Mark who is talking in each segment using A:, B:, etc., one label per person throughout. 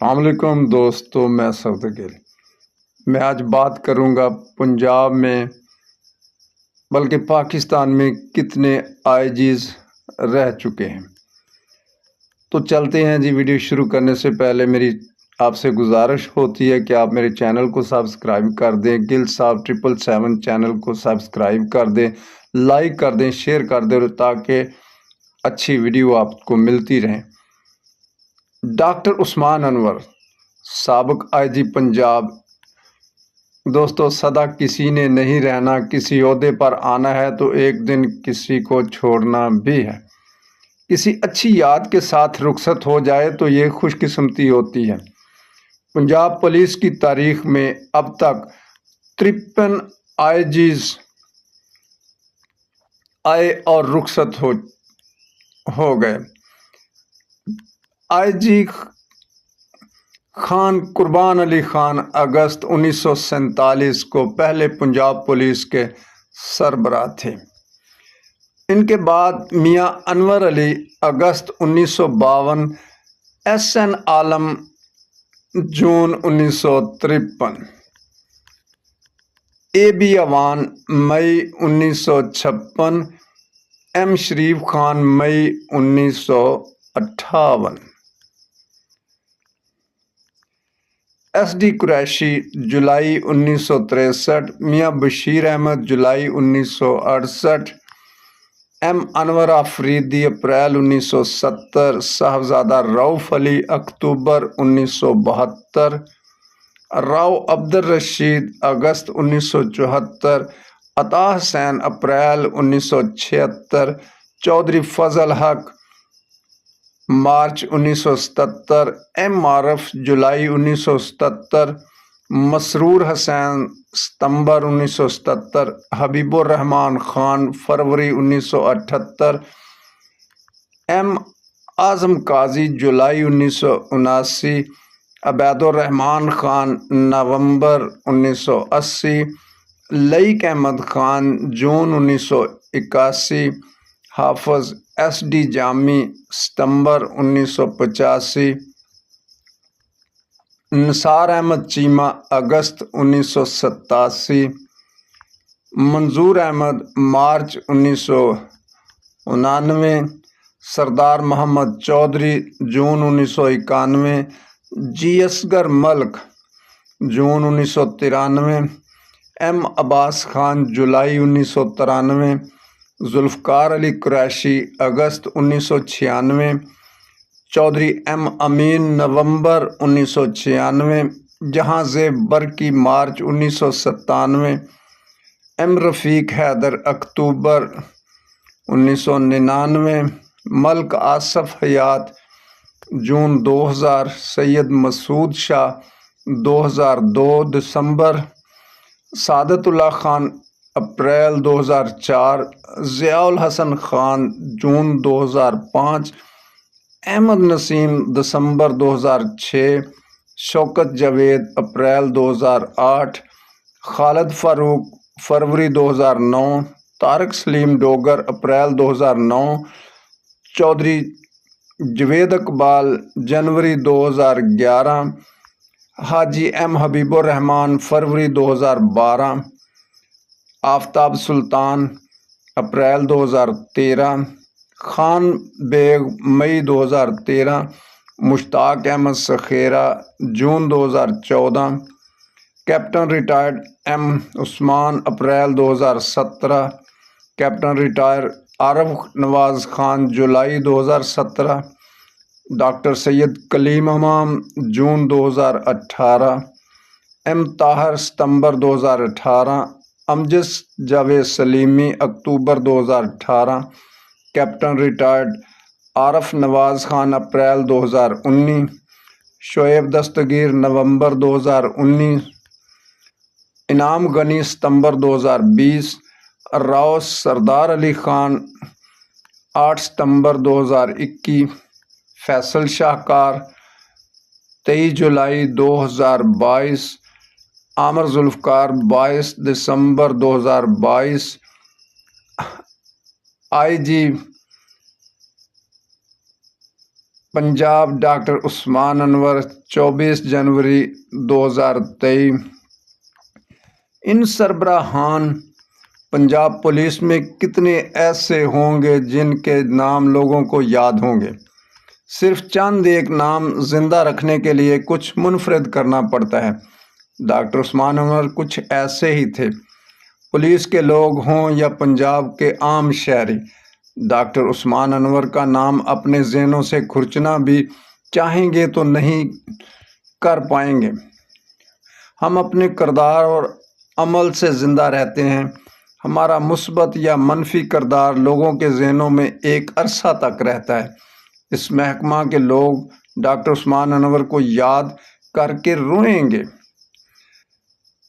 A: السلام علیکم دوستو، میں صفدر۔ میں آج بات کروں گا پنجاب میں بلکہ پاکستان میں کتنے آئی جیز رہ چکے ہیں۔ تو چلتے ہیں جی۔ ویڈیو شروع کرنے سے پہلے میری آپ سے گزارش ہوتی ہے کہ آپ میرے چینل کو سبسکرائب کر دیں، گل صاحب 777 چینل کو سبسکرائب کر دیں، لائک کر دیں، شیئر کر دیں تاکہ اچھی ویڈیو آپ کو ملتی رہیں۔ ڈاکٹر عثمان انور، سابق آئی جی پنجاب۔ دوستو، سدا کسی نے نہیں رہنا، کسی عہدے پر آنا ہے تو ایک دن کسی کو چھوڑنا بھی ہے۔ کسی اچھی یاد کے ساتھ رخصت ہو جائے تو یہ خوش قسمتی ہوتی ہے۔ پنجاب پولیس کی تاریخ میں اب تک 53 آئی جیز آئے اور رخصت ہو گئے۔ آئی جی خان قربان علی خان اگست 1947 کو پہلے پنجاب پولیس کے سربراہ تھے۔ ان کے بعد میاں انور علی اگست 1952، ایس این عالم جون 1953، اے بی اوان مئی 1956، ایم شریف خان مئی 1958، ایس ڈی قریشی جولائی 1963، میاں بشیر احمد جولائی 1968، ایم انور آفریدی اپریل 1970، صاحبزادہ رؤف علی اکتوبر 1972، راؤ عبدالرشید اگست 1974، عطا حسین اپریل 1976، چودھری فضل حق مارچ 1977، ایم عارف جولائی 1977، مسرور حسین ستمبر 1977، حبیب الرحمان خان فروری 1978، ایم اعظم قاضی جولائی 1979، عبید الرحمان خان نومبر 1980، لئیک احمد خان جون 1981، حافظ ایس ڈی جامی ستمبر 1985، نثار احمد چیمہ اگست 1987، منظور احمد مارچ 1999، سردار محمد چودھری جون 1991، جی اصغر ملک جون 1993، ایم عباس خان جولائی 1993، ذوالفقار علی قریشی اگست 1996، چودھری ایم امین نومبر 1996، جہاں زیب برکی مارچ 1997، ایم رفیق حیدر اکتوبر 1999، ملک آصف حیات جون 2000، سید مسعود شاہ 2002 دسمبر، سعادت اللہ خان اپریل 2004، ضیاء الحسن خان جون 2005، احمد نسیم دسمبر 2006، شوکت جاوید اپریل 2008، خالد فاروق فروری 2009، طارق سلیم ڈوگر اپریل 2009، چودھری جوید اقبال جنوری 2011، حاجی ایم حبیب الرحمان فروری 2012، آفتاب سلطان اپریل 2013، خان بیگ مئی 2013، مشتاق احمد سخیرہ جون 2014، کیپٹن ریٹائرڈ ایم عثمان اپریل 2017، کیپٹن ریٹائر عارف نواز خان جولائی 2017، ڈاکٹر سید کلیم امام جون 2018، ایم طاہر ستمبر 2018، امجد جاوید سلیمی اکتوبر 2018، کیپٹن ریٹائرڈ عارف نواز خان اپریل 2019، شعیب دستگیر نومبر 2019، انعام غنی ستمبر 2020، راؤ سردار علی خان 8 ستمبر 2021، فیصل شاہکار 23 جولائی 2022، عامر ذوالفقار 22 دسمبر 2022، آئی جی पंजाब डॉक्टर उस्मान अनवर 24 जनवरी 2023। इन सरबराहान पंजाब पुलिस में कितने ऐसे होंगे जिनके नाम लोगों को याद होंगे। सिर्फ चंद एक नाम जिंदा रखने के लिए कुछ मुनफरद करना पड़ता है। डॉक्टर उस्मान अनवर कुछ ऐसे ही थे। पुलिस के लोग हों या पंजाब के आम शहरी, डॉक्टर उस्मान अनवर का नाम अपने ज़हनों से खुरचना भी चाहेंगे तो नहीं कर पाएंगे। हम अपने किरदार और अमल से ज़िंदा रहते हैं। हमारा मुस्बत या मनफी किरदार लोगों के ज़हनों में एक अरसा तक रहता है। इस महकमा के लोग डॉक्टर उस्मान अनवर को याद करके रोएंगे।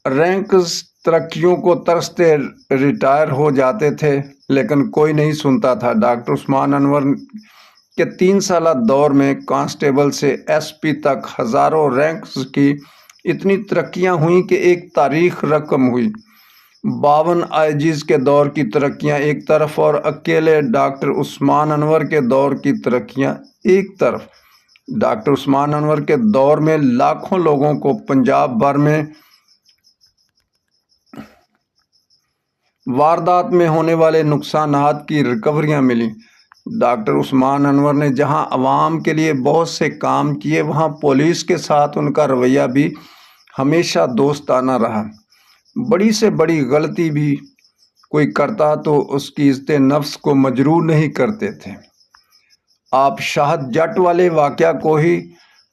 A: रैंक्स तरक्कियों को तरसते रिटायर हो जाते थे, लेकिन कोई नहीं सुनता था। डॉक्टर उस्मान अनवर के 3 साल दौर में कांस्टेबल से एसपी तक हज़ारों रैंक्स की इतनी तरक्कियां हुई कि एक तारीख रकम हुई। 52 आईजीज़ के दौर की तरक्कियां एक तरफ और अकेले डॉक्टर उस्मान अनवर के दौर की तरक्कियां एक तरफ। डॉक्टर उस्मान अनवर के दौर में लाखों लोगों को पंजाब भर में वारदात में होने वाले नुकसानात की रिकवरियां मिली। डॉक्टर उस्मान अनवर ने जहां अवाम के लिए बहुत से काम किए, वहां पुलिस के साथ उनका रवैया भी हमेशा दोस्ताना रहा। बड़ी से बड़ी गलती भी कोई करता तो उसकी इज्जत नफ्स को मजरूर नहीं करते थे। आप शाहद जट वाले वाक़या को ही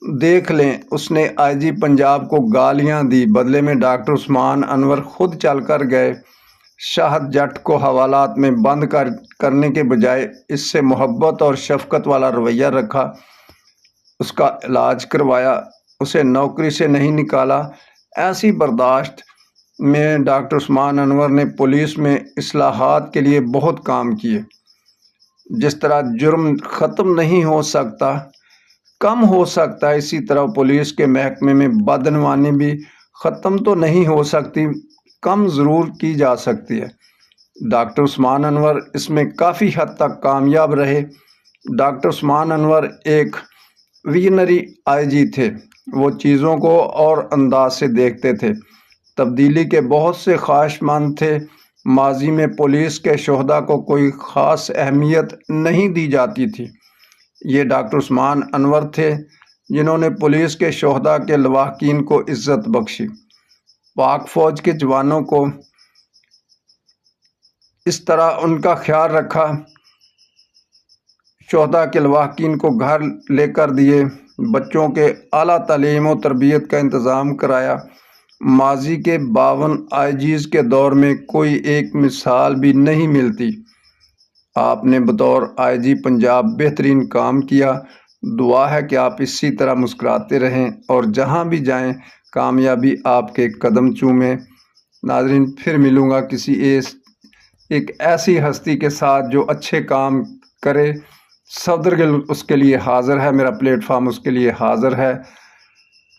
A: देख लें। उसने आईजी पंजाब को गालियां दी, बदले में डॉक्टर उस्मान अनवर खुद चल कर गए। शाहद जट को हवालात में बंद करने के बजाय इससे मोहब्बत और शफकत वाला रवैया रखा, उसका इलाज करवाया, उसे नौकरी से नहीं निकाला। ऐसी बर्दाश्त में डॉक्टर उस्मान अनवर ने पुलिस में इस्लाहात के लिए बहुत काम किए। जिस तरह जुर्म ख़त्म नहीं हो सकता, कम हो सकता है, इसी तरह पुलिस के महकमे में बदनवानी भी ख़त्म तो नहीं हो सकती, कम ज़रूर की जा सकती है। डॉक्टर उस्मान अनवर इसमें काफ़ी हद तक कामयाब रहे। डॉक्टर उस्मान अनवर एक विजनरी आईजी थे। वो चीज़ों को और अंदाज से देखते थे। तब्दीली के बहुत से ख्वाहिशमंद थे। माजी में पुलिस के शोहदा को कोई ख़ास अहमियत नहीं दी जाती थी। ये डॉक्टर उस्मान अनवर थे जिन्होंने पुलिस के शोहदा के लवाहकीन को इज़्ज़त बख्शी। पाक फ़ौज के जवानों को इस तरह उनका ख्याल रखा, शोहदा के लवाहकीन को घर लेकर दिए, बच्चों के आला तालीम और तरबियत का इंतज़ाम कराया। माजी के 52 आईजीज़ के दौर में कोई एक मिसाल भी नहीं मिलती। आपने बतौर आईजी पंजाब बेहतरीन काम किया। दुआ है कि आप इसी तरह मुस्कुराते रहें और जहां भी जाएं कामयाबी आपके कदम चूमे। नाज़रीन, फिर मिलूँगा किसी एक ऐसी हस्ती के साथ जो अच्छे काम करे। सदरगिल उसके लिए हाज़िर है, मेरा प्लेटफार्म उसके लिए हाज़िर है।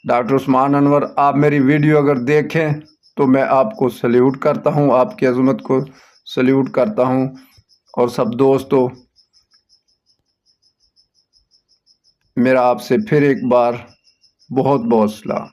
A: डॉक्टर उस्मान अनवर, आप मेरी वीडियो अगर देखें तो मैं आपको सल्यूट करता हूं, आपकी अज़मत को सल्यूट करता हूं। और सब दोस्तों, मेरा आपसे फिर एक बार बहुत बहुत सलाम।